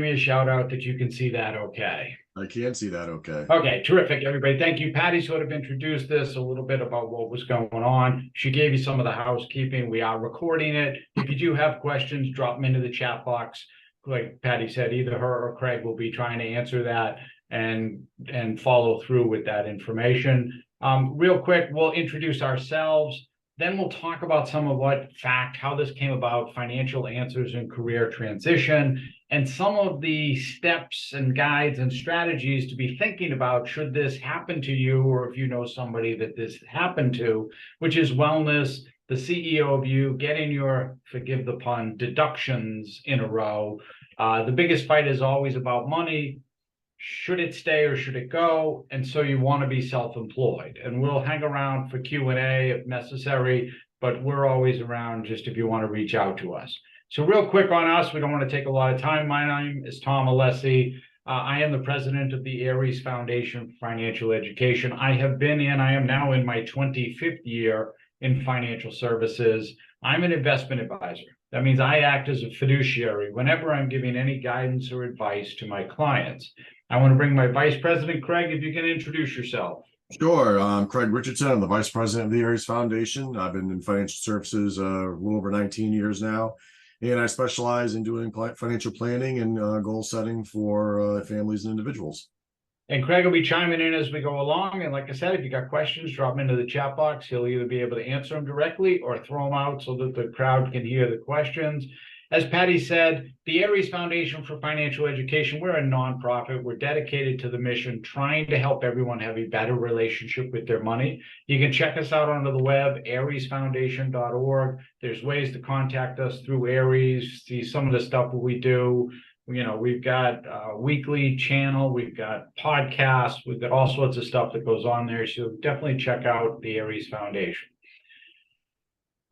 me a shout out that you can see that okay. I can see that okay. Okay, terrific, everybody. Thank you. Patty sort of introduced this a little bit about what was going on. She gave you some of the housekeeping. We are recording it. If you do have questions, drop them into the chat box. Like Patty said, either her or Craig will be trying to answer that and follow through with that information. Real quick, we'll introduce ourselves. Then we'll talk about some of how this came about, financial answers and career transition, and some of the steps and guides and strategies to be thinking about should this happen to you, or if you know somebody that this happened to, which is wellness, the CEO of you getting your, forgive the pun, deductions in a row. The biggest fight is always about money. Should it stay or should it go? And so you want to be self-employed, and we'll hang around for Q&A if necessary, but we're always around just if you want to reach out to us. So real quick on us, we don't want to take a lot of time. My name is Tom Alessi. I am the president of the ARIES Foundation for Financial Education. I am now in my 25th year in financial services. I'm an investment advisor. That means I act as a fiduciary whenever I'm giving any guidance or advice to my clients. I want to bring my vice president, Craig, if you can introduce yourself. Sure. I'm Craig Richardson. I'm the vice president of the ARIES Foundation. I've been in financial services a little over 19 years now, and I specialize in doing financial planning and goal setting for families and individuals. And Craig will be chiming in as we go along. And like I said, if you got questions, drop them into the chat box. He'll either be able to answer them directly or throw them out so that the crowd can hear the questions. As Patty said, the ARIES Foundation for Financial Education, we're a nonprofit. We're dedicated to the mission, trying to help everyone have a better relationship with their money. You can check us out onto the web, ariesfoundation.org. There's ways to contact us through ARIES, see some of the stuff that we do. You know, we've got a weekly channel, we've got podcasts, we've got all sorts of stuff that goes on there. So definitely check out the ARIES Foundation.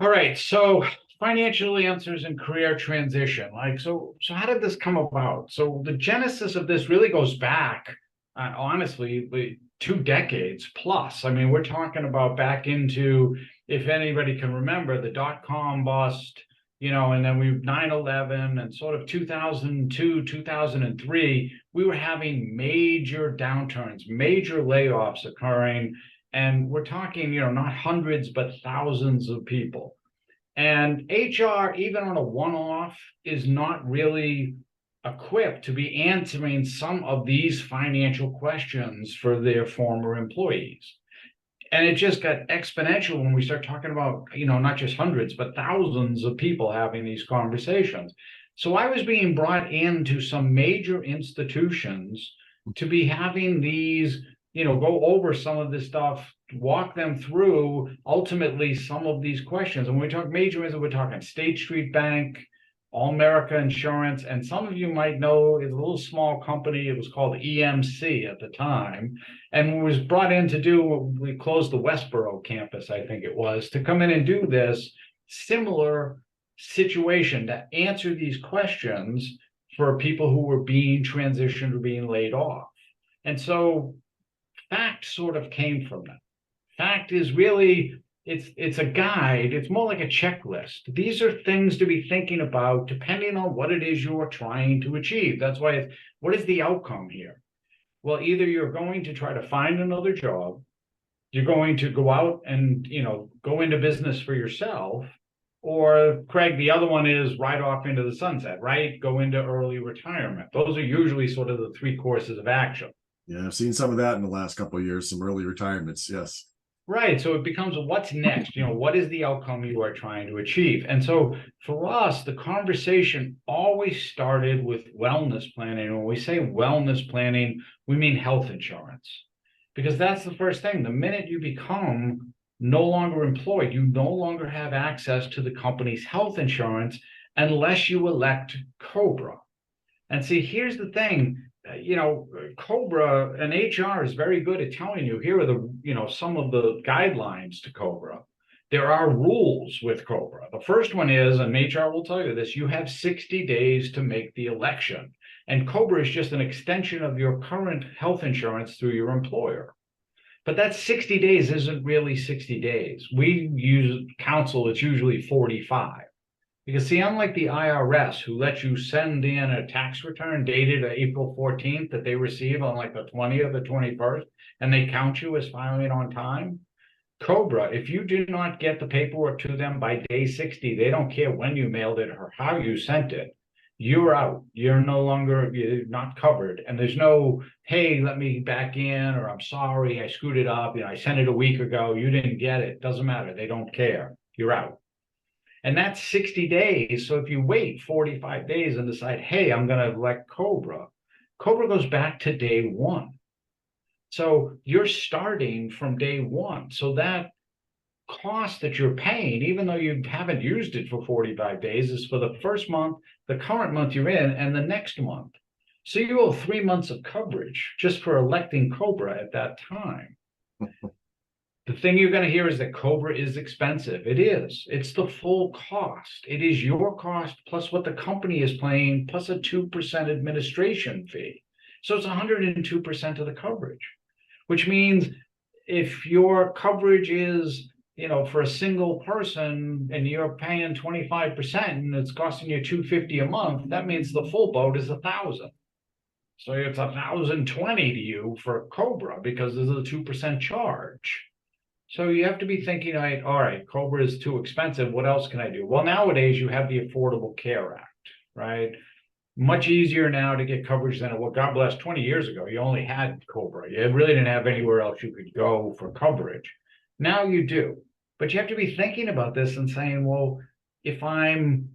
All right, so financial answers and career transition. So how did this come about? So the genesis of this really goes back, honestly, 2 decades plus. I mean, we're talking about back into, if anybody can remember, the dot-com bust, and then 9/11 and sort of 2002, 2003, we were having major downturns, major layoffs occurring. And we're talking, not hundreds, but thousands of people. And HR, even on a one-off, is not really equipped to be answering some of these financial questions for their former employees. And it just got exponential when we start talking about, not just hundreds, but thousands of people having these conversations. So I was being brought into some major institutions to be having these, go over some of this stuff, walk them through ultimately some of these questions. And when we talk major, we're talking State Street Bank, All America Insurance, and some of you might know it's a little small company. It was called EMC at the time, and was brought in to do, we closed the Westboro campus, I think it was, to come in and do this similar situation to answer these questions for people who were being transitioned or being laid off. And so FACT sort of came from that. FACT is really, it's a guide. It's more like a checklist. These are things to be thinking about depending on what it is you're trying to achieve. That's why what is the outcome here? Well, either you're going to try to find another job, you're going to go out and, go into business for yourself, or Craig, the other one is right off into the sunset, right? Go into early retirement. Those are usually sort of the 3 courses of action. Yeah, I've seen some of that in the last couple of years, some early retirements. Yes. Right. So it becomes what's next? What is the outcome you are trying to achieve? And so for us, the conversation always started with wellness planning. When we say wellness planning, we mean health insurance, because that's the first thing. The minute you become no longer employed, you no longer have access to the company's health insurance unless you elect COBRA. And see, here's the thing. COBRA and HR is very good at telling you, here are the, some of the guidelines to COBRA. There are rules with COBRA. The first one is, and HR will tell you this, you have 60 days to make the election. And COBRA is just an extension of your current health insurance through your employer. But that 60 days isn't really 60 days. We use counsel, it's usually 45. Because see, unlike the IRS, who lets you send in a tax return dated April 14th that they receive on like the 20th or 21st, and they count you as filing on time, Cobra, if you do not get the paperwork to them by day 60, they don't care when you mailed it or how you sent it. You're out. You're not covered. And there's no, hey, let me back in, or I'm sorry, I screwed it up. I sent it a week ago. You didn't get it. Doesn't matter. They don't care. You're out. And that's 60 days. So if you wait 45 days and decide, hey, I'm going to elect Cobra, Cobra goes back to day one. So you're starting from day one. So that cost that you're paying, even though you haven't used it for 45 days, is for the first month, the current month you're in, and the next month. So you owe 3 months of coverage just for electing Cobra at that time. The thing you're going to hear is that Cobra is expensive. It is. It's the full cost. It is your cost plus what the company is paying plus a 2% administration fee. So it's 102% of the coverage, which means if your coverage is, for a single person and you're paying 25% and it's costing you $250 a month, that means the full boat is $1,000. So it's $1,020 to you for Cobra because there's a 2% charge. So you have to be thinking, all right, Cobra is too expensive. What else can I do? Well, nowadays you have the Affordable Care Act, right? Much easier now to get coverage than it was. God bless, 20 years ago, you only had Cobra. You really didn't have anywhere else you could go for coverage. Now you do. But you have to be thinking about this and saying, well, if I'm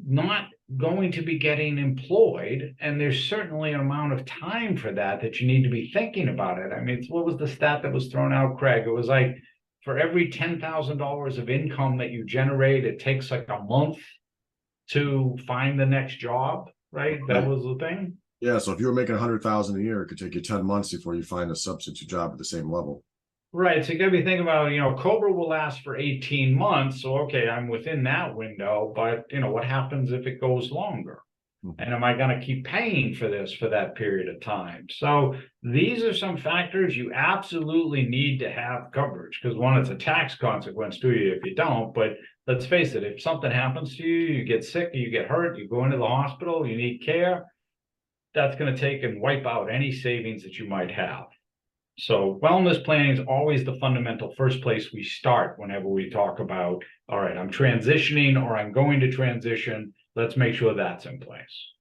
not going to be getting employed, and there's certainly an amount of time for that you need to be thinking about it. I mean, what was the stat that was thrown out, Craig? It was like for every $10,000 of income that you generate, it takes like a month to find the next job, right? That was the thing. Yeah, so if you were making 100,000 a year, it could take you 10 months before you find a substitute job at the same level. Right. So you got to be thinking about, Cobra will last for 18 months. So, okay, I'm within that window, but what happens if it goes longer? And am I going to keep paying for this for that period of time? So these are some factors you absolutely need to have coverage, because one, it's a tax consequence to you if you don't. But let's face it, if something happens to you, you get sick, you get hurt, you go into the hospital, you need care, that's going to take and wipe out any savings that you might have. So wellness planning is always the fundamental first place we start whenever we talk about, all right, I'm transitioning or I'm going to transition. Let's make sure that's in place.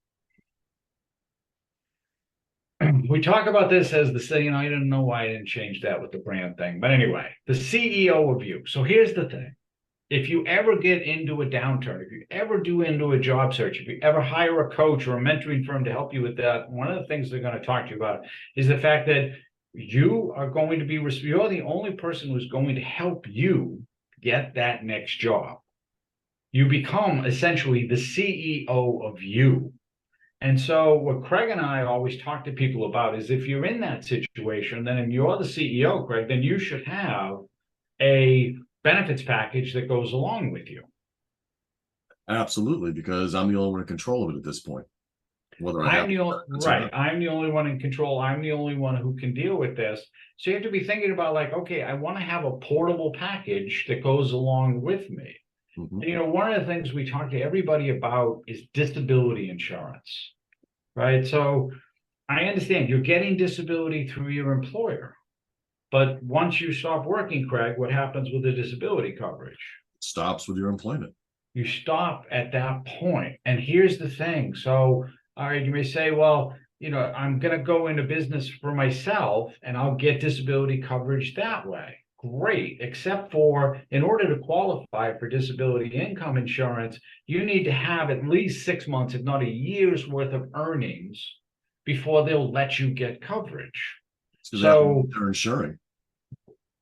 We talk about this as I didn't know why I didn't change that with the brand thing. But anyway, the CEO of you. So here's the thing. If you ever get into a downturn, if you ever do into a job search, if you ever hire a coach or a mentoring firm to help you with that, one of the things they're going to talk to you about is the fact that you're the only person who's going to help you get that next job. You become essentially the CEO of you. And so what Craig and I always talk to people about is if you're in that situation, then and you're the CEO, Craig, then you should have a benefits package that goes along with you. Absolutely, because I'm the only one in control of it at this point. I'm the only one in control. I'm the only one who can deal with this. So you have to be thinking about like, okay, I want to have a portable package that goes along with me. And one of the things we talk to everybody about is disability insurance, right? So I understand you're getting disability through your employer, but once you stop working, Craig, what happens with the disability coverage? It stops with your employment. You stop at that point. And here's the thing. So all right, you may say, well, I'm going to go into business for myself and I'll get disability coverage that way. Great, except for in order to qualify for disability income insurance, you need to have at least 6 months, if not a year's worth of earnings before they'll let you get coverage. So they're insuring.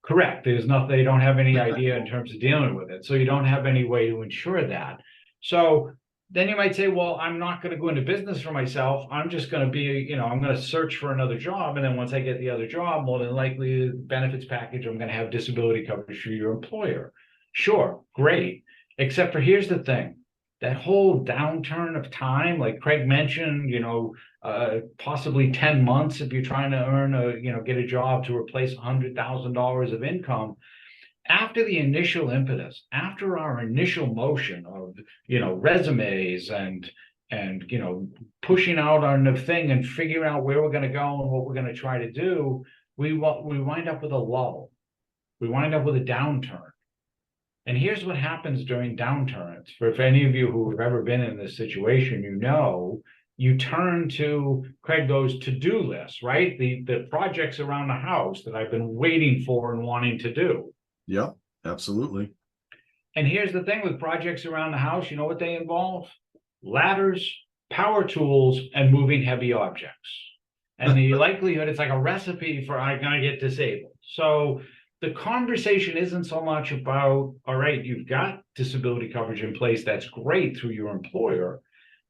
Correct. They don't have any idea in terms of dealing with it. So you don't have any way to insure that. So then you might say, well, I'm not going to go into business for myself. I'm just going to be, I'm going to search for another job. And then once I get the other job, more than likely the benefits package, I'm going to have disability coverage through your employer. Sure, great. Except for here's the thing. That whole downturn of time, like Craig mentioned, possibly 10 months if you're trying to get a job to replace $100,000 of income. after the initial impetus, after our initial motion of, resumes and pushing out on the thing and figuring out where we're going to go and what we're going to try to do, we wind up with a lull. We wind up with a downturn. And here's what happens during downturns. For any of you who have ever been in this situation, you turn to Craig, those to-do lists, right? The projects around the house that I've been waiting for and wanting to do. Yep, absolutely. And here's the thing with projects around the house, you know what they involve? Ladders, power tools, and moving heavy objects. And the likelihood, it's like a recipe for I'm going to get disabled. So the conversation isn't so much about, all right, you've got disability coverage in place. That's great through your employer.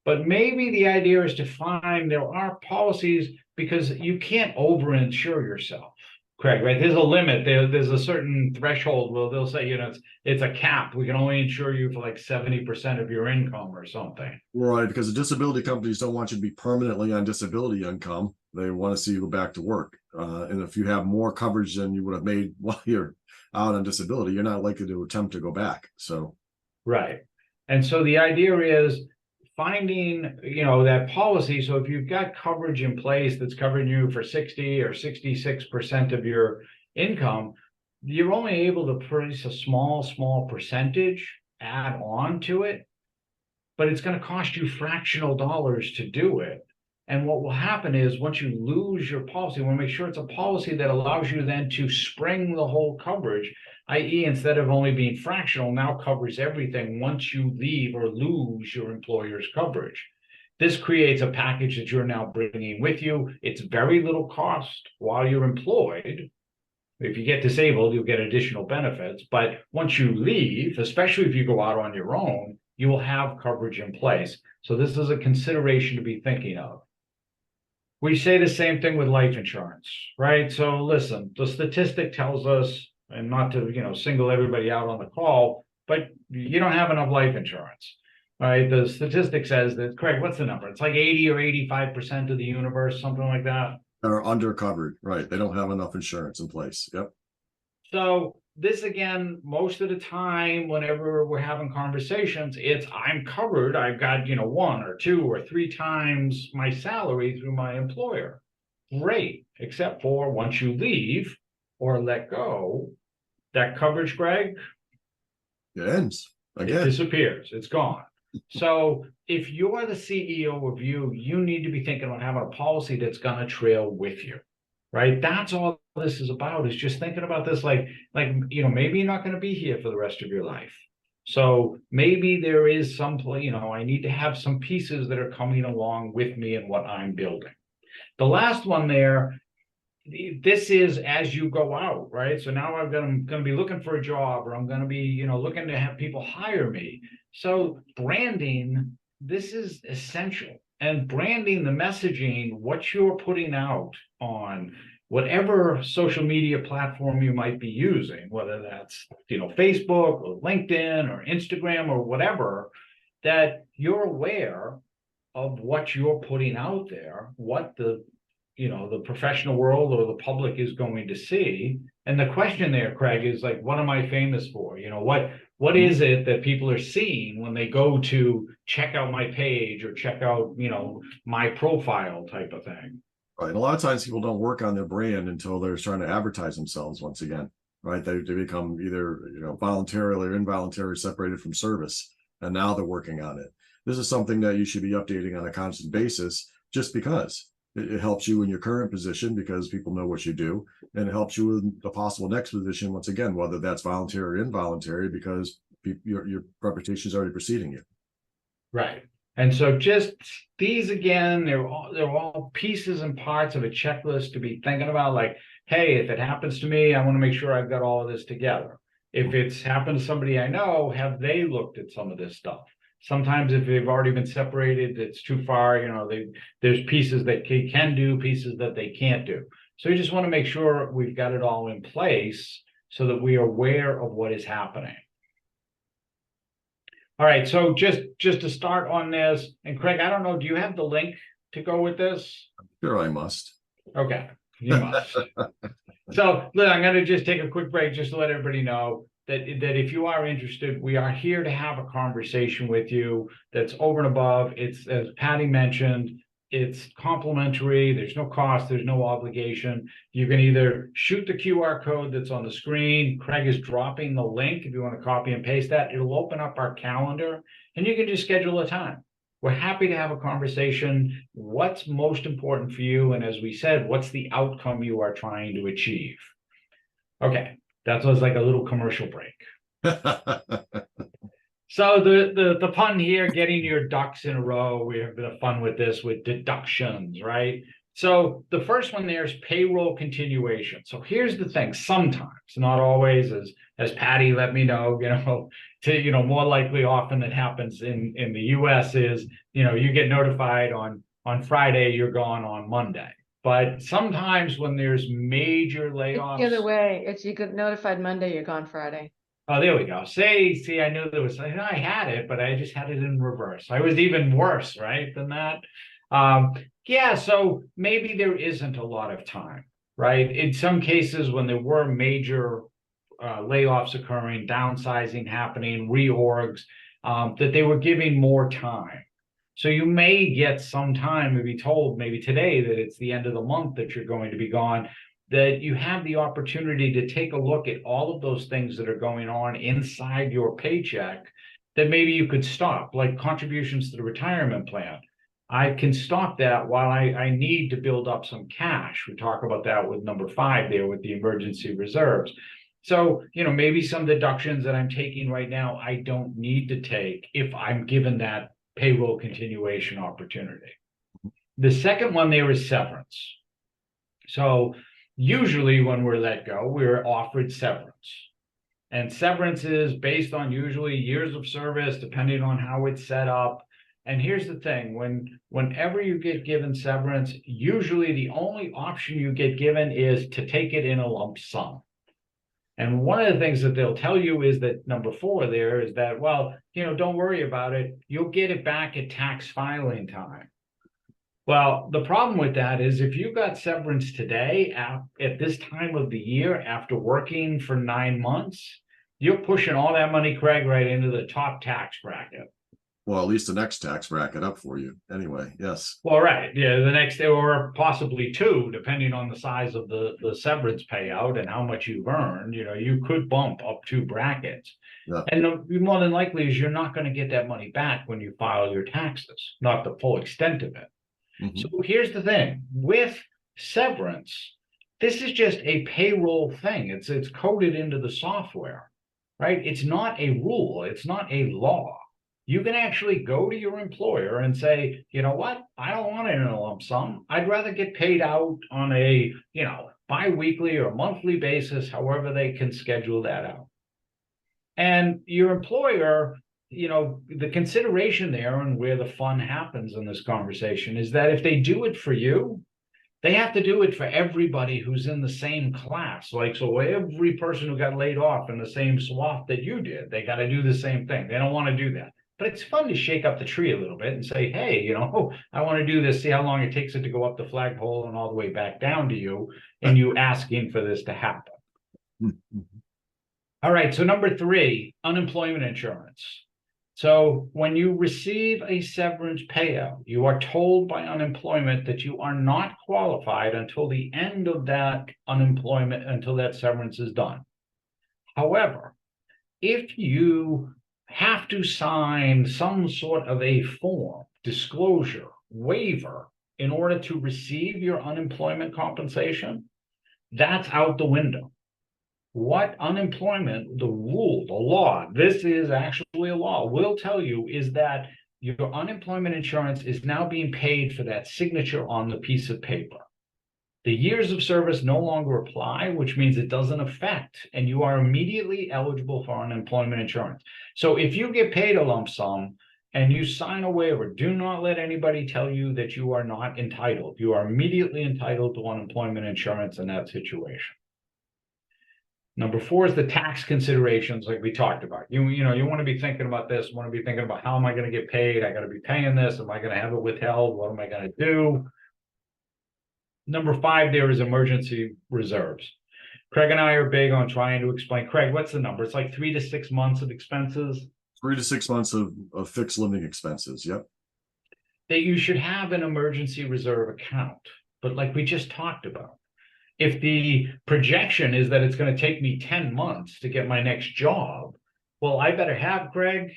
But maybe the idea is to find there are policies, because you can't overinsure yourself, Craig, right? There's a limit. There's a certain threshold where they'll say, it's a cap. We can only insure you for like 70% of your income or something. Right, because the disability companies don't want you to be permanently on disability income. They want to see you go back to work. And if you have more coverage than you would have made while you're out on disability, you're not likely to attempt to go back. So, right. And so the idea is finding, that policy. So if you've got coverage in place that's covering you for 60 or 66% of your income, you're only able to price a small percentage add on to it, but it's going to cost you fractional dollars to do it. And what will happen is once you lose your policy, we want to make sure it's a policy that allows you then to spring the whole coverage, i.e. instead of only being fractional, now covers everything once you leave or lose your employer's coverage. This creates a package that you're now bringing with you. It's very little cost while you're employed. If you get disabled, you'll get additional benefits. But once you leave, especially if you go out on your own, you will have coverage in place. So this is a consideration to be thinking of. We say the same thing with life insurance, right? So listen, the statistic tells us, and not to, single everybody out on the call, but you don't have enough life insurance, right? The statistic says that, Craig, what's the number? It's like 80 or 85% of the universe, something like that. that are undercovered, right? They don't have enough insurance in place. Yep. So this, again, most of the time, whenever we're having conversations, it's I'm covered. I've got, 1 or 2 or 3 times my salary through my employer. Great, except for once you leave or let go, that coverage, Greg, It ends it again. disappears. It's gone. So if you're the CEO of you need to be thinking about having a policy that's going to trail with you, right? That's all this is about, is just thinking about this like, maybe you're not going to be here for the rest of your life. So maybe there is some, I need to have some pieces that are coming along with me and what I'm building. The last one there, this is as you go out, right? So now I'm going to be looking for a job, or I'm going to be, looking to have people hire me. So branding, this is essential. And branding, the messaging, what you're putting out on whatever social media platform you might be using, whether that's, Facebook or LinkedIn or Instagram or whatever, that you're aware of what you're putting out there, what the professional world or the public is going to see. And the question there, Craig, is like, what am I famous for? What is it that people are seeing when they go to check out my page or check out, my profile type of thing? Right. And a lot of times people don't work on their brand until they're trying to advertise themselves once again, right? They become either, voluntarily or involuntarily separated from service. And now they're working on it. This is something that you should be updating on a constant basis, just because it helps you in your current position because people know what you do, and it helps you in the possible next position, once again, whether that's voluntary or involuntary, because your reputation is already preceding you. Right. And so just these, again, they're all pieces and parts of a checklist to be thinking about, like, hey, if it happens to me, I want to make sure I've got all of this together. If it's happened to somebody I know, have they looked at some of this stuff? Sometimes if they've already been separated, it's too far, there's pieces that they can do, pieces that they can't do. So we just want to make sure we've got it all in place so that we are aware of what is happening. All right, so just to start on this, and Craig, I don't know, do you have the link to go with this? Sure, I must. Okay, you must. So look, I'm going to just take a quick break just to let everybody know. that if you are interested, we are here to have a conversation with you that's over and above. It's, as Patty mentioned, it's complimentary. There's no cost. There's no obligation. You can either shoot the QR code that's on the screen. Craig is dropping the link. If you want to copy and paste that, it'll open up our calendar and you can just schedule a time. We're happy to have a conversation. What's most important for you? And as we said, what's the outcome you are trying to achieve? Okay, that was like a little commercial break. So the fun here, getting your ducks in a row, we have a bit of fun with this, with deductions, right? So the first one there is payroll continuation. So here's the thing, sometimes, not always, as Patty let me know, more likely often that happens in the US is, you get notified on Friday, you're gone on Monday. But sometimes when there's major layoffs. The other way, it's you get notified Monday, you're gone Friday. Oh, there we go. See, I knew there was, I had it, but I just had it in reverse. I was even worse, right, than that. Yeah, so maybe there isn't a lot of time, right? In some cases, when there were major layoffs occurring, downsizing happening, reorgs, that they were giving more time. So you may get some time, maybe told maybe today that it's the end of the month that you're going to be gone, that you have the opportunity to take a look at all of those things that are going on inside your paycheck that maybe you could stop, like contributions to the retirement plan. I can stop that while I need to build up some cash. We talk about that with number 5 there with the emergency reserves. So, maybe some deductions that I'm taking right now, I don't need to take if I'm given that payroll continuation opportunity. The second one there is severance. So usually when we're let go, we're offered severance. And severance is based on usually years of service, depending on how it's set up. And here's the thing, whenever you get given severance, usually the only option you get given is to take it in a lump sum. And one of the things that they'll tell you is that number 4 there is that, well, don't worry about it. You'll get it back at tax filing time. Well, the problem with that is if you got severance today at this time of the year after working for 9 months, you're pushing all that money, Craig, right into the top tax bracket. Well, at least the next tax bracket up for you anyway. Yes. Well, right. Yeah, the next, or possibly 2, depending on the size of the severance payout and how much you've earned. You could bump up 2 brackets. Yeah. And more than likely is you're not going to get that money back when you file your taxes, not the full extent of it. Mm-hmm. So here's the thing with severance, this is just a payroll thing. It's coded into the software, right? It's not a rule. It's not a law. You can actually go to your employer and say, you know what? I don't want it in a lump sum. I'd rather get paid out on a, bi-weekly or monthly basis, however they can schedule that out. And your employer, the consideration there and where the fun happens in this conversation is that if they do it for you, they have to do it for everybody who's in the same class. So every person who got laid off in the same swath that you did, they got to do the same thing. They don't want to do that. But it's fun to shake up the tree a little bit and say, hey, I want to do this, see how long it takes it to go up the flagpole and all the way back down to you, and you asking for this to happen. All right, so number 3, unemployment insurance. So when you receive a severance payout, you are told by unemployment that you are not qualified until the end of that unemployment, until that severance is done. However, if you have to sign some sort of a form, disclosure, waiver in order to receive your unemployment compensation, that's out the window. What unemployment, the rule, the law, this is actually a law, will tell you is that your unemployment insurance is now being paid for that signature on the piece of paper. The years of service no longer apply, which means it doesn't affect, and you are immediately eligible for unemployment insurance. So if you get paid a lump sum and you sign a waiver, do not let anybody tell you that you are not entitled. You are immediately entitled to unemployment insurance in that situation. Number 4 is the tax considerations, like we talked about. You want to be thinking about this, want to be thinking about how am I going to get paid? I got to be paying this. Am I going to have it withheld? What am I going to do? Number 5 there is emergency reserves. Craig and I are big on trying to explain. Craig, what's the number? It's like 3 to 6 months of expenses 3 to 6 months of fixed living expenses. Yep. that you should have an emergency reserve account. But like we just talked about, if the projection is that it's going to take me 10 months to get my next job, well, I better have, Craig,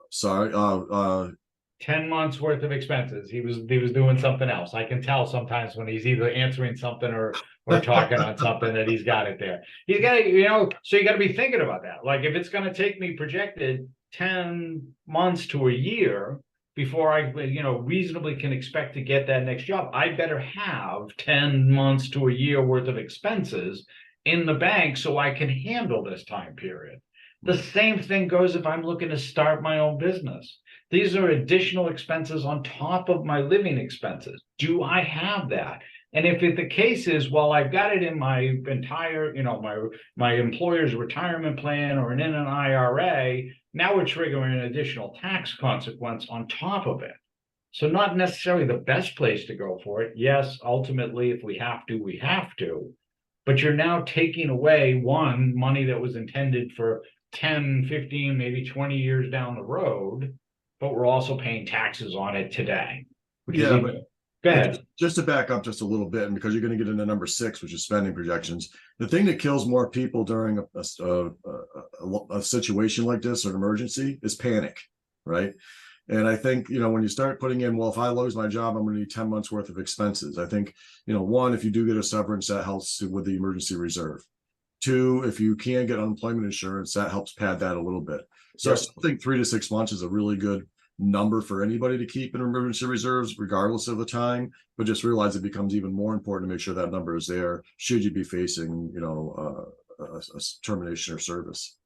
Sorry. 10 months worth of expenses. He was doing something else. I can tell sometimes when he's either answering something or talking on something that he's got it there. He's got to, so you got to be thinking about that. Like if it's going to take me projected 10 months to a year before I, reasonably can expect to get that next job, I better have 10 months to a year worth of expenses in the bank so I can handle this time period. The same thing goes if I'm looking to start my own business. These are additional expenses on top of my living expenses. Do I have that? And if the case is, well, I've got it in my entire, my employer's retirement plan or in an IRA, now we're triggering an additional tax consequence on top of it. So not necessarily the best place to go for it. Yes, ultimately, if we have to, we have to. But you're now taking away money that was intended for 10, 15, maybe 20 years down the road, but we're also paying taxes on it today. Yeah, go ahead. Just to back up just a little bit, and because you're going to get into number 6, which is spending projections. The thing that kills more people during a situation like this or an emergency is panic, right? And I think, when you start putting in, well, if I lose my job, I'm going to need 10 months worth of expenses. I think, one, if you do get a severance, that helps with the emergency reserve. 2, if you can get unemployment insurance, that helps pad that a little bit. So I think 3 to 6 months is a really good number for anybody to keep in emergency reserves, regardless of the time. But just realize it becomes even more important to make sure that number is there should you be facing, a termination or service.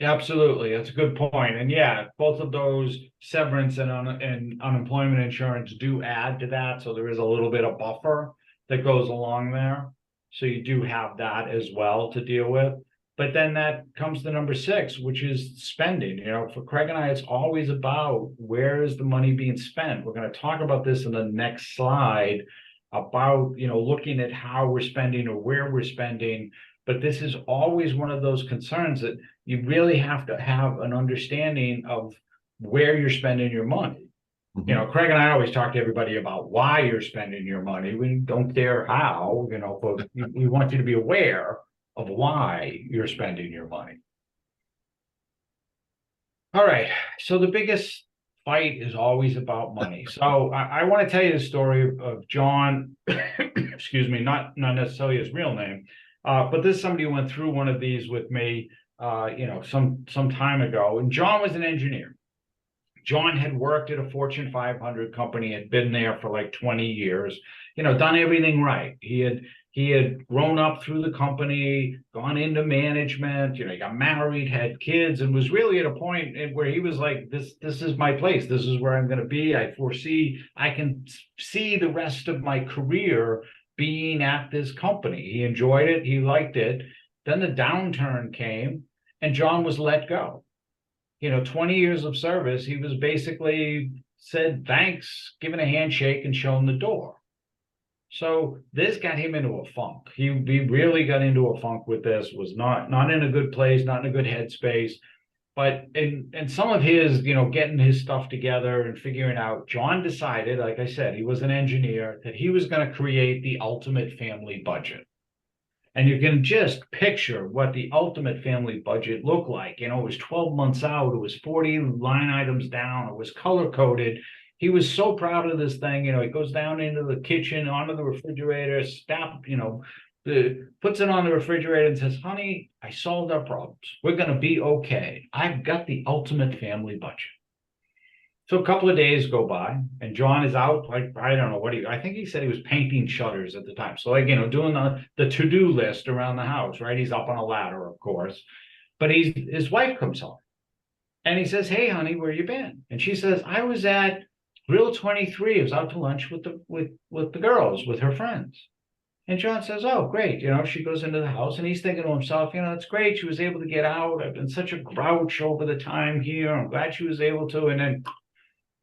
Absolutely, that's a good point. And yeah, both of those, severance and unemployment insurance, do add to that. So there is a little bit of buffer that goes along there. So you do have that as well to deal with. But then that comes to number 6, which is spending. For Craig and I, it's always about where is the money being spent. We're going to talk about this in the next slide about, looking at how we're spending or where we're spending. But this is always one of those concerns that you really have to have an understanding of where you're spending your money. Mm-hmm. Craig and I always talk to everybody about why you're spending your money. We don't care how, but we want you to be aware of why you're spending your money. All right. So the biggest fight is always about money. So I want to tell you the story of John, excuse me, not necessarily his real name, but this is somebody who went through one of these with me, some time ago. And John was an engineer. John had worked at a Fortune 500 company, had been there for like 20 years, done everything right. He had grown up through the company, gone into management, he got married, had kids, and was really at a point where he was like, this is my place. This is where I'm going to be. I can see the rest of my career being at this company. He enjoyed it. He liked it. Then the downturn came and John was let go. 20 years of service, he was basically said, thanks, given a handshake and shown the door. So this got him into a funk. He really got into a funk with this, was not in a good place, not in a good headspace. But in some of his, getting his stuff together and figuring out, John decided, like I said, he was an engineer, that he was going to create the ultimate family budget. And you can just picture what the ultimate family budget looked like. It was 12 months out. It was 40 line items down. It was color coded. He was so proud of this thing. He goes down into the kitchen, onto the refrigerator, puts it on the refrigerator and says, honey, I solved our problems. We're going to be okay. I've got the ultimate family budget. So a couple of days go by and John is out, like, I don't know I think he said he was painting shutters at the time. So doing the to-do list around the house, right? He's up on a ladder, of course, but his wife comes home and he says, hey, honey, where you been? And she says, I was at Grill 23. I was out to lunch with the girls, with her friends. And John says, oh, great. She goes into the house and he's thinking to himself, it's great. She was able to get out. I've been such a grouch over the time here. I'm glad she was able to. And then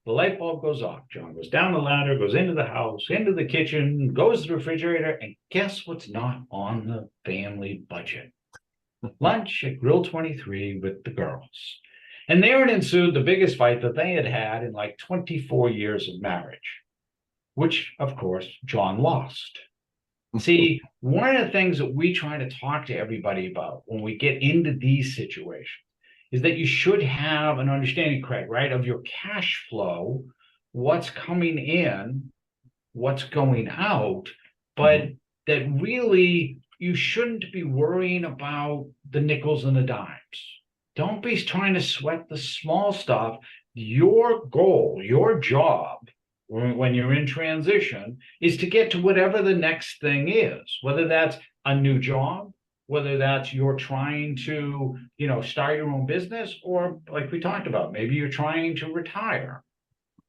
The light bulb goes off. John goes down the ladder, goes into the house, into the kitchen, goes to the refrigerator, and guess what's not on the family budget? Lunch at Grill 23 with the girls. And there it ensued the biggest fight that they had had in like 24 years of marriage, which, of course, John lost. See, one of the things that we try to talk to everybody about when we get into these situations is that you should have an understanding, Craig, right, of your cash flow, what's coming in, what's going out, but that really you shouldn't be worrying about the nickels and the dimes. Don't be trying to sweat the small stuff. Your goal, your job, when you're in transition, is to get to whatever the next thing is, whether that's a new job, whether that's you're trying to, start your own business, or like we talked about, maybe you're trying to retire.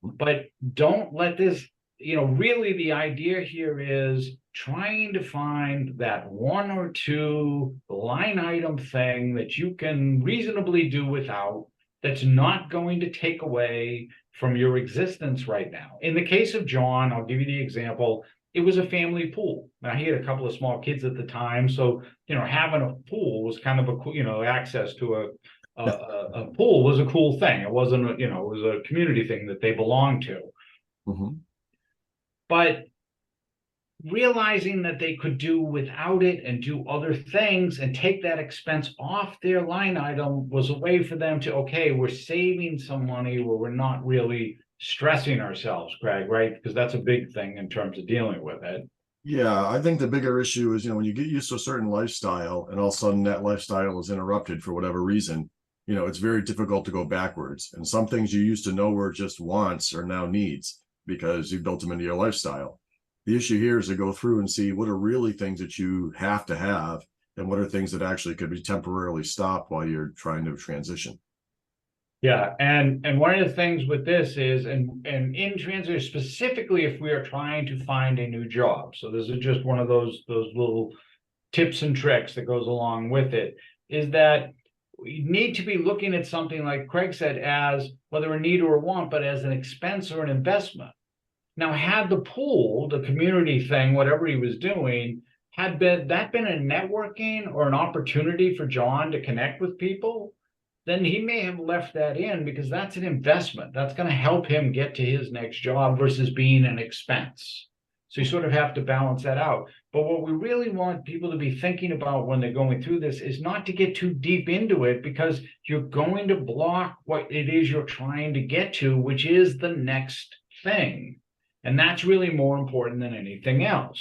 But don't let this, really the idea here is trying to find that one or two line item thing that you can reasonably do without, that's not going to take away from your existence right now. In the case of John, I'll give you the example. It was a family pool. Now, he had a couple of small kids at the time, so having a pool was kind of a access to a pool was a cool thing. It wasn't it was a community thing that they belonged to. But realizing that they could do without it and do other things and take that expense off their line item was a way for them to, okay, we're saving some money where we're not really stressing ourselves, Craig, right? Because that's a big thing in terms of dealing with it. Yeah, I think the bigger issue is, when you get used to a certain lifestyle and all of a sudden that lifestyle is interrupted for whatever reason, it's very difficult to go backwards. And some things you used to know were just wants are now needs because you built them into your lifestyle. The issue here is to go through and see what are really things that you have to have and what are things that actually could be temporarily stopped while you're trying to transition. Yeah, and one of the things with this is, and in transition, specifically if we are trying to find a new job, so this is just one of those little tips and tricks that goes along with it, is that we need to be looking at something like Craig said as whether a need or a want, but as an expense or an investment. Now, had the pool, the community thing, whatever he was doing, had been a networking or an opportunity for John to connect with people, then he may have left that in because that's an investment. That's going to help him get to his next job versus being an expense. So you sort of have to balance that out. But what we really want people to be thinking about when they're going through this is not to get too deep into it, because you're going to block what it is you're trying to get to, which is the next thing. And that's really more important than anything else.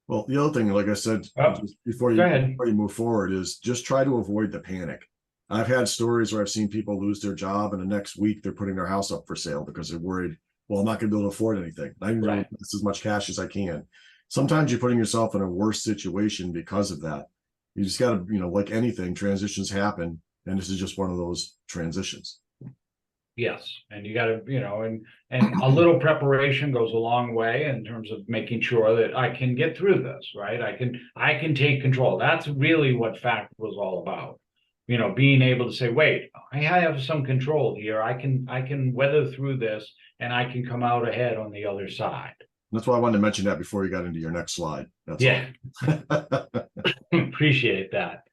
Well, the other thing, like I said, just before you move forward, is just try to avoid the panic. I've had stories where I've seen people lose their job and the next week they're putting their house up for sale because they're worried, well, I'm not going to be able to afford anything. I need to invest as much cash as I can. Sometimes you're putting yourself in a worse situation because of that. You just got to, like anything, transitions happen. And this is just one of those transitions. Yes, and you got to, and a little preparation goes a long way in terms of making sure that I can get through this, right? I can take control. That's really what FACT was all about. Being able to say, wait, I have some control here. I can weather through this and I can come out ahead on the other side. That's why I wanted to mention that before you got into your next slide. That's Appreciate that.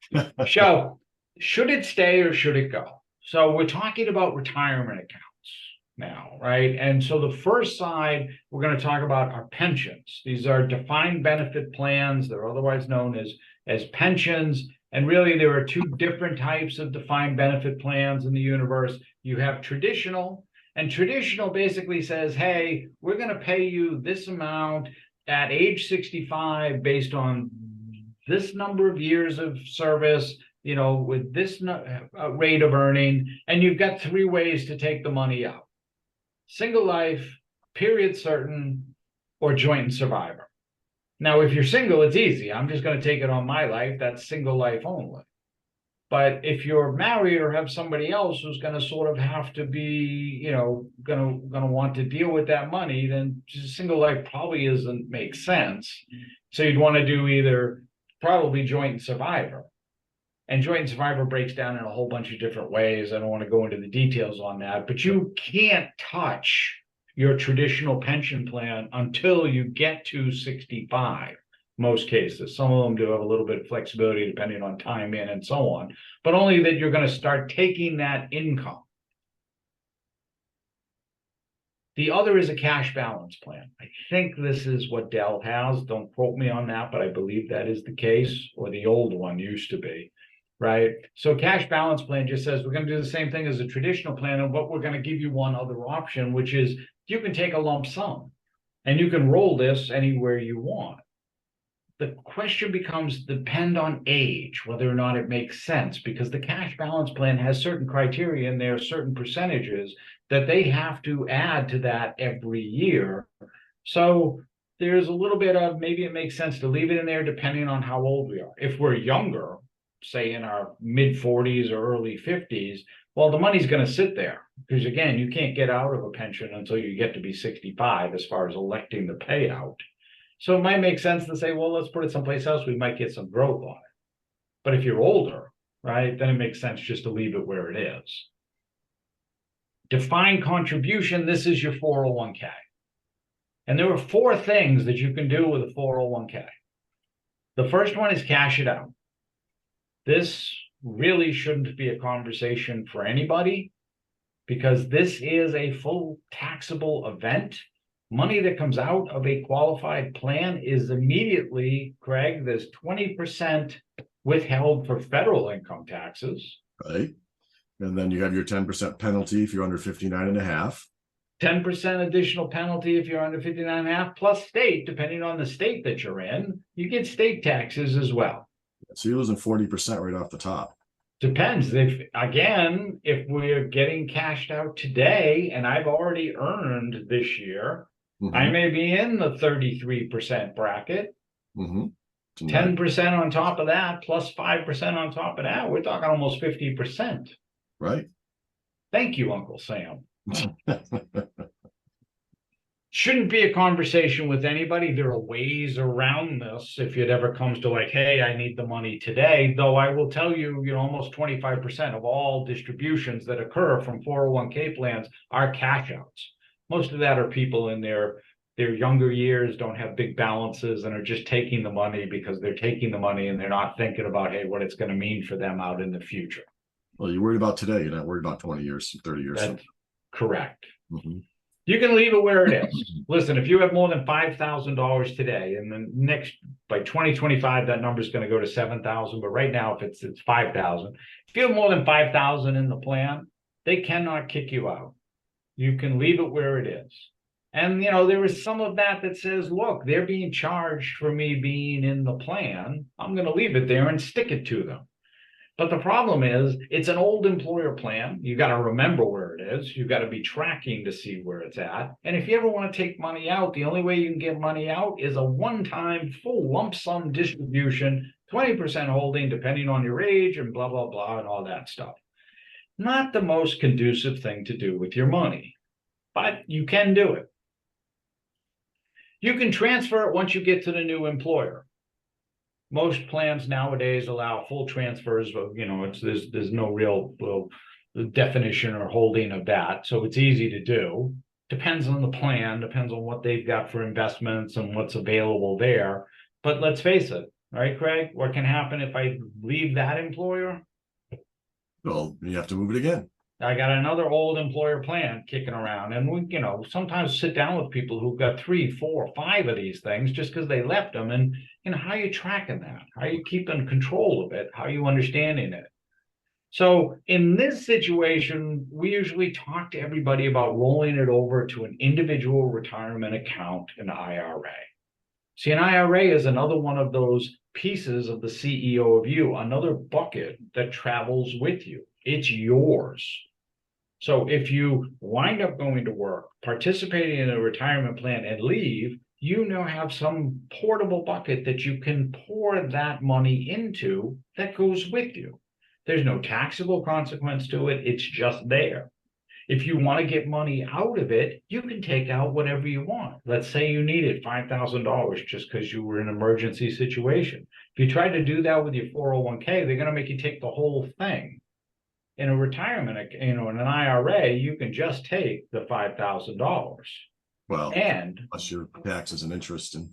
So, should it stay or should it go? So we're talking about retirement accounts now, right? And so the first side we're going to talk about are pensions. These are defined benefit plans. They're otherwise known as pensions. And really there are two different types of defined benefit plans in the universe. You have traditional, and traditional basically says, hey, we're going to pay you this amount at age 65 based on this number of years of service, with this rate of earning, and you've got three ways to take the money out: single life, period certain, or joint and survivor. Now, if you're single, it's easy. I'm just going to take it on my life. That's single life only. But if you're married or have somebody else who's going to sort of have to be, going to want to deal with that money, then single life probably doesn't make sense. So you'd want to do either probably joint and survivor. And joint and survivor breaks down in a whole bunch of different ways. I don't want to go into the details on that, but you can't touch your traditional pension plan until you get to 65. Most cases, some of them do have a little bit of flexibility depending on time in and so on, but only that you're going to start taking that income. The other is a cash balance plan. I think this is what Dell has. Don't quote me on that, but I believe that is the case, or the old one used to be, right? So cash balance plan just says we're going to do the same thing as a traditional plan, and what we're going to give you one other option, which is you can take a lump sum and you can roll this anywhere you want. The question becomes depend on age, whether or not it makes sense, because the cash balance plan has certain criteria and there are certain percentages that they have to add to that every year. So there's a little bit of maybe it makes sense to leave it in there depending on how old we are. If we're younger, say in our mid 40s or early 50s, well, the money's going to sit there because, again, you can't get out of a pension until you get to be 65 as far as electing the payout. So it might make sense to say, well, let's put it someplace else. We might get some growth on it. But if you're older, right, then it makes sense just to leave it where it is. Defined contribution, this is your 401k. And there are 4 things that you can do with a 401k. The first one is cash it out. This really shouldn't be a conversation for anybody because this is a full taxable event. Money that comes out of a qualified plan is immediately, Craig, there's 20% withheld for federal income taxes. Right. And then you have your 10% penalty if you're under 59 and a half. 10% additional penalty if you're under 59 and a half, plus state, depending on the state that you're in, you get state taxes as well. So you're losing 40% right off the top. Depends. If we're getting cashed out today and I've already earned this year, I may be in the 33% bracket. 10% on top of that, plus 5% on top of that. We're talking almost 50%. Right. Thank you, Uncle Sam. Shouldn't be a conversation with anybody. There are ways around this if it ever comes to like, hey, I need the money today. Though I will tell you, almost 25% of all distributions that occur from 401k plans are cash outs. Most of that are people in their younger years, don't have big balances and are just taking the money because they're taking the money and they're not thinking about, hey, what it's going to mean for them out in the future. Well, you're worried about today. You're not worried about 20 years, 30 years. That's correct. You can leave it where it is. Listen, if you have more than $5,000 today, and then by 2025, that number is going to go to 7,000. But right now, if it's 5,000, if you have more than 5,000 in the plan, they cannot kick you out. You can leave it where it is. And, there is some of that says, look, they're being charged for me being in the plan. I'm going to leave it there and stick it to them. But the problem is it's an old employer plan. You got to remember where it is. You got to be tracking to see where it's at. And if you ever want to take money out, the only way you can get money out is a one-time full lump sum distribution, 20% holding, depending on your age and blah, blah, blah, and all that stuff. Not the most conducive thing to do with your money, but you can do it. You can transfer it once you get to the new employer. Most plans nowadays allow full transfers, but there's no real definition or holding of that. So it's easy to do. Depends on the plan, depends on what they've got for investments and what's available there. But let's face it, right, Craig? What can happen if I leave that employer? Well, you have to move it again. I got another old employer plan kicking around, and we, sometimes sit down with people who've got 3, 4, 5 of these things just because they left them. And how are you tracking that? How are you keeping control of it? How are you understanding it? So in this situation, we usually talk to everybody about rolling it over to an individual retirement account, an IRA. See, an IRA is another one of those pieces of the CEO of you, another bucket that travels with you. It's yours. So if you wind up going to work, participating in a retirement plan and leave, you now have some portable bucket that you can pour that money into that goes with you. There's no taxable consequence to it. It's just there. If you want to get money out of it, you can take out whatever you want. Let's say you needed $5,000 just because you were in an emergency situation. If you try to do that with your 401k, they're going to make you take the whole thing. In a retirement, in an IRA, you can just take the $5,000. Well, And plus your taxes and interest and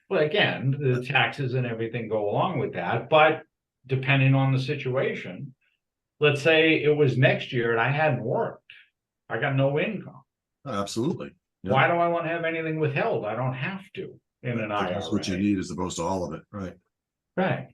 well, again, the taxes and everything go along with that, but depending on the situation, let's say it was next year and I hadn't worked, I got no income. absolutely. Yeah. Why do I want to have anything withheld? I don't have to in an IRA. That's what you need as opposed to all of it, right? Right.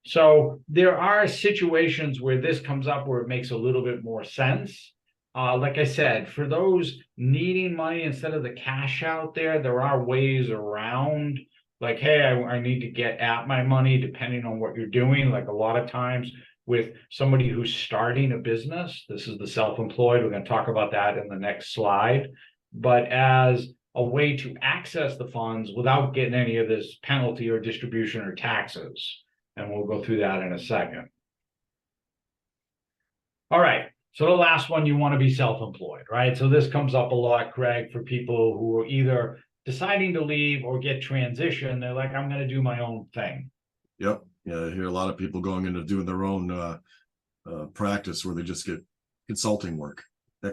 So there are situations where this comes up where it makes a little bit more sense. Like I said, for those needing money instead of the cash out there are ways around, like, hey, I need to get at my money depending on what you're doing. Like a lot of times with somebody who's starting a business, this is the self-employed. We're going to talk about that in the next slide. But as a way to access the funds without getting any of this penalty or distribution or taxes. And we'll go through that in a second. All right. So the last one, you want to be self-employed, right? So this comes up a lot, Craig, for people who are either deciding to leave or get transition. They're like, I'm going to do my own thing. Yep. Yeah, I hear a lot of people going into doing their own practice where they just get consulting work.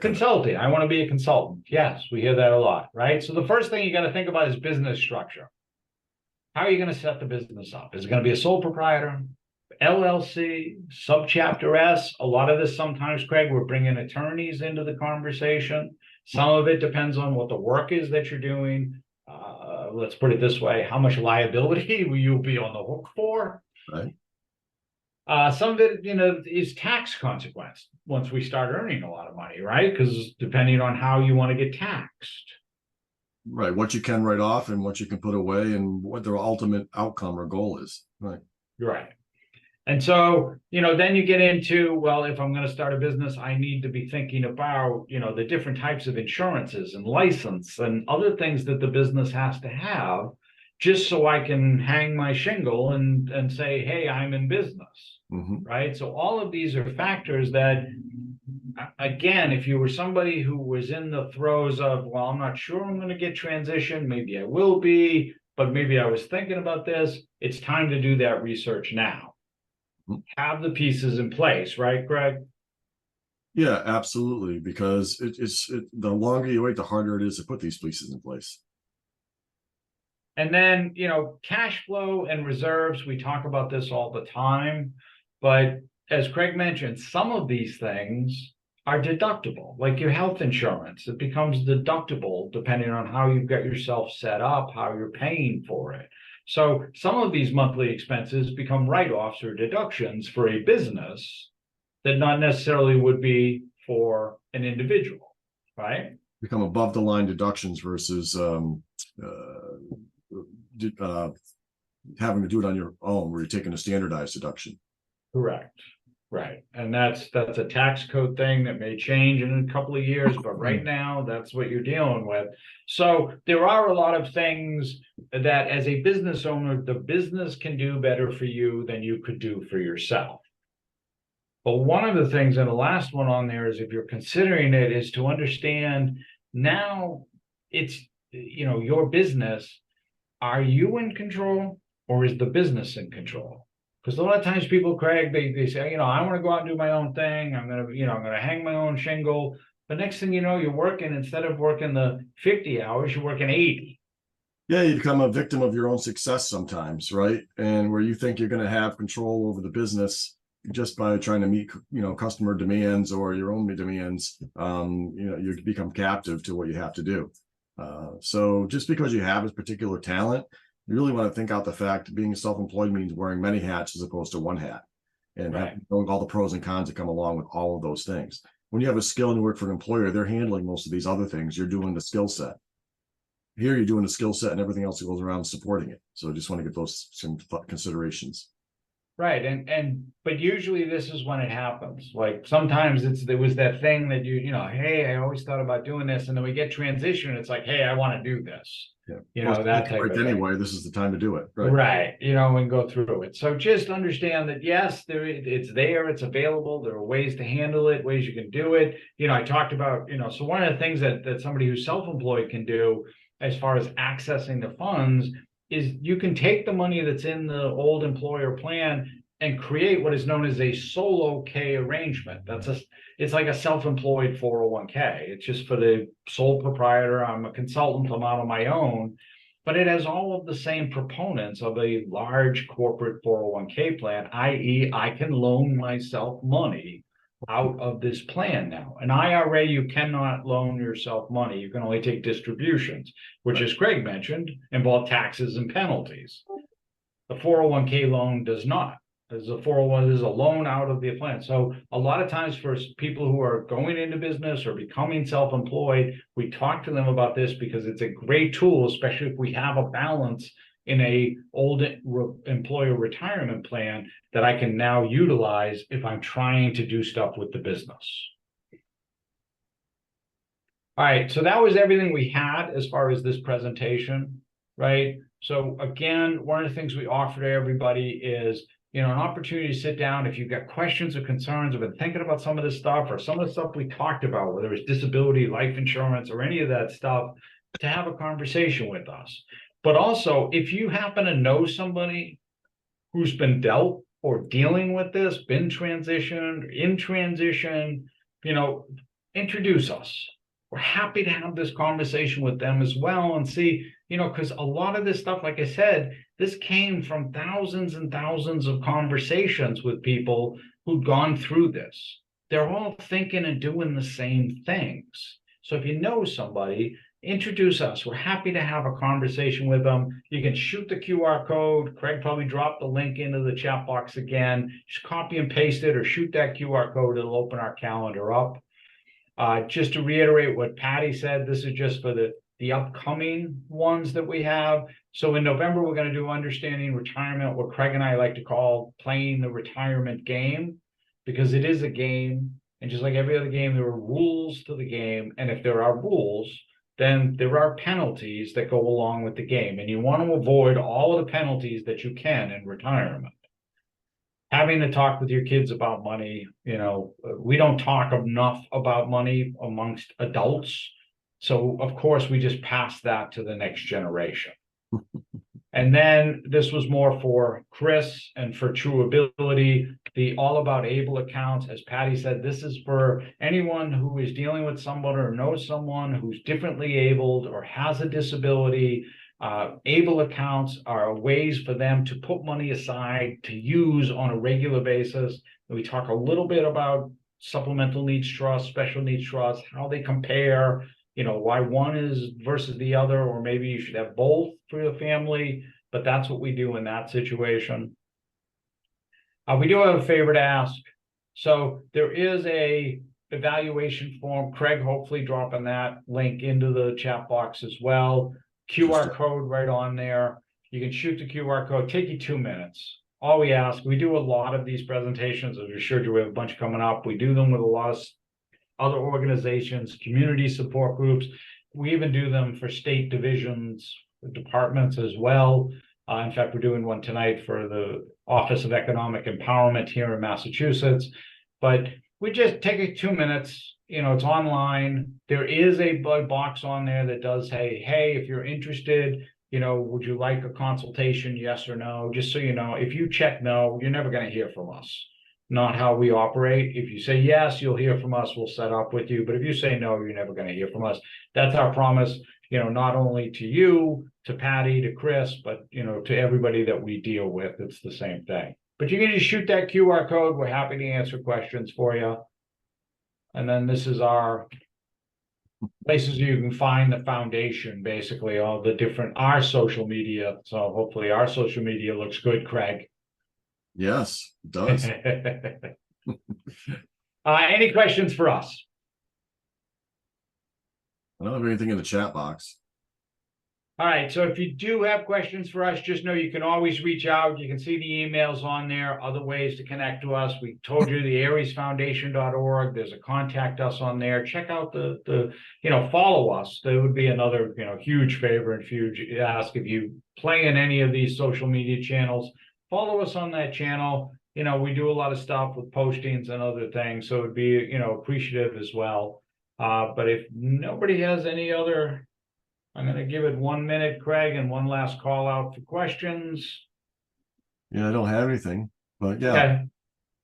Consulting. I want to be a consultant. Yes, we hear that a lot, right? So the first thing you got to think about is business structure. How are you going to set the business up? Is it going to be a sole proprietor, LLC, subchapter S? A lot of this sometimes, Craig, we're bringing attorneys into the conversation. Some of it depends on what the work is that you're doing. Let's put it this way. How much liability will you be on the hook for? Right. Some of it, is tax consequence once we start earning a lot of money, right? Because depending on how you want to get taxed. Right. What you can write off and what you can put away and what their ultimate outcome or goal is. Right. Right. And so, then you get into, well, if I'm going to start a business, I need to be thinking about, the different types of insurances and license and other things that the business has to have just so I can hang my shingle and say, hey, I'm in business. Mm-hmm. Right. So all of these are factors that, again, if you were somebody who was in the throes of, well, I'm not sure I'm going to get transition, maybe I will be, but maybe I was thinking about this, it's time to do that research now. Have the pieces in place, right, Greg? Yeah, absolutely. Because the longer you wait, the harder it is to put these pieces in place. And then, cash flow and reserves, we talk about this all the time, but as Craig mentioned, some of these things are deductible, like your health insurance. It becomes deductible depending on how you've got yourself set up, how you're paying for it. So some of these monthly expenses become write-offs or deductions for a business that not necessarily would be for an individual, right? Become above the line deductions versus having to do it on your own where you're taking a standardized deduction. Correct. Right. And that's a tax code thing that may change in a couple of years, but right now that's what you're dealing with. So there are a lot of things that as a business owner, the business can do better for you than you could do for yourself. But one of the things, and the last one on there is if you're considering it, is to understand now it's, your business. Are you in control or is the business in control? Because a lot of times people, Craig, they say, I want to go out and do my own thing. I'm going to hang my own shingle. But next thing you know, you're working, instead of working the 50 hours, you're working 80. Yeah, you become a victim of your own success sometimes, right? And where you think you're going to have control over the business just by trying to meet, customer demands or your own demands, you become captive to what you have to do. So just because you have a particular talent, you really want to think out the fact that being self-employed means wearing many hats as opposed to one hat, and knowing all the pros and cons that come along with all of those things. When you have a skill and you work for an employer, they're handling most of these other things. You're doing the skill set. Here, you're doing the skill set and everything else that goes around supporting it. So I just want to get those some considerations. Right, but usually this is when it happens. Like sometimes there was that thing that hey, I always thought about doing this, and then we get transition. It's like, hey, I want to do this. Yeah. That type of thing. Anyway, this is the time to do it. Right. And go through it. So just understand that yes, it's there, it's available. There are ways to handle it, ways you can do it. I talked about, so one of the things that somebody who's self-employed can do as far as accessing the funds is you can take the money that's in the old employer plan and create what is known as a solo K arrangement. It's like a self-employed 401k. It's just for the sole proprietor. I'm a consultant, I'm out on my own, but it has all of the same proponents of a large corporate 401k plan, i.e., I can loan myself money out of this plan now. An IRA, you cannot loan yourself money. You can only take distributions, which, as Craig mentioned, involve taxes and penalties. The 401k loan does not. There's a 401, there's a loan out of the plan. So a lot of times for people who are going into business or becoming self-employed, we talk to them about this because it's a great tool, especially if we have a balance in a old employer retirement plan that I can now utilize if I'm trying to do stuff with the business. All right, so that was everything we had as far as this presentation, right? So again, one of the things we offer to everybody is, an opportunity to sit down. If you've got questions or concerns, or been thinking about some of this stuff or some of the stuff we talked about, whether it's disability, life insurance, or any of that stuff, to have a conversation with us. But also, if you happen to know somebody who's been dealt or dealing with this, been transitioned, in transition, introduce us. We're happy to have this conversation with them as well and see, because a lot of this stuff, like I said, this came from thousands and thousands of conversations with people who've gone through this. They're all thinking and doing the same things. So if you know somebody, introduce us. We're happy to have a conversation with them. You can shoot the QR code. Craig probably dropped the link into the chat box again. Just copy and paste it or shoot that QR code. It'll open our calendar up. Just to reiterate what Patty said, this is just for the upcoming ones that we have. So in November, we're going to do Understanding Retirement, what Craig and I like to call playing the retirement game, because it is a game. And just like every other game, there are rules to the game. And if there are rules, then there are penalties that go along with the game. And you want to avoid all of the penalties that you can in retirement. Having to talk with your kids about money, we don't talk enough about money amongst adults. So of course we just pass that to the next generation. And then this was more for Chris and for True Ability, the All About Able accounts. As Patty said, this is for anyone who is dealing with someone or knows someone who's differently abled or has a disability. Able accounts are ways for them to put money aside to use on a regular basis. We talk a little bit about supplemental needs trust, special needs trust, how they compare, why one is versus the other, or maybe you should have both for your family, but that's what we do in that situation. We do have a favor to ask. So there is a evaluation form. Craig, hopefully dropping that link into the chat box as well. QR code right on there. You can shoot the QR code, take you 2 minutes. All we ask, we do a lot of these presentations, as we assured you, we have a bunch coming up. We do them with a lot of other organizations, community support groups. We even do them for state divisions, departments as well. In fact, we're doing one tonight for the Office of Economic Empowerment here in Massachusetts. But we just take it 2 minutes. It's online. There is a box on there that does say, hey, if you're interested, would you like a consultation? Yes or no? Just so you know, if you check no, you're never going to hear from us. Not how we operate. If you say yes, you'll hear from us. We'll set up with you. But if you say no, you're never going to hear from us. That's our promise, not only to you, to Patty, to Chris, but, to everybody that we deal with. It's the same thing. But you can just shoot that QR code. We're happy to answer questions for you. And then this is our places you can find the foundation, basically all the our social media. So hopefully our social media looks good, Craig. Yes, it does. Any questions for us? I don't have anything in the chat box. All right, so if you do have questions for us, just know you can always reach out. You can see the emails on there, other ways to connect to us. We told you the ariesfoundation.org. There's a contact us on there. Check out follow us. That would be another, huge favor and huge ask. If you play in any of these social media channels, follow us on that channel. We do a lot of stuff with postings and other things, so it'd be, appreciative as well. But if nobody has any other, I'm going to give it 1 minute, Craig, and one last call out for questions. Yeah, I don't have anything, but yeah. Okay.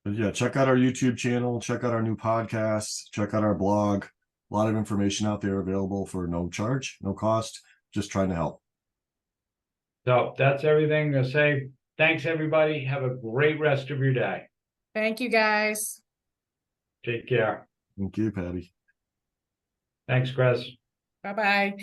But yeah, check out our YouTube channel, check out our new podcast, check out our blog. A lot of information out there available for no charge, no cost, just trying to help. So that's everything to say. Thanks, everybody. Have a great rest of your day. Thank you, guys. Take care. Thank you, Patty. Thanks, Chris. Bye-bye.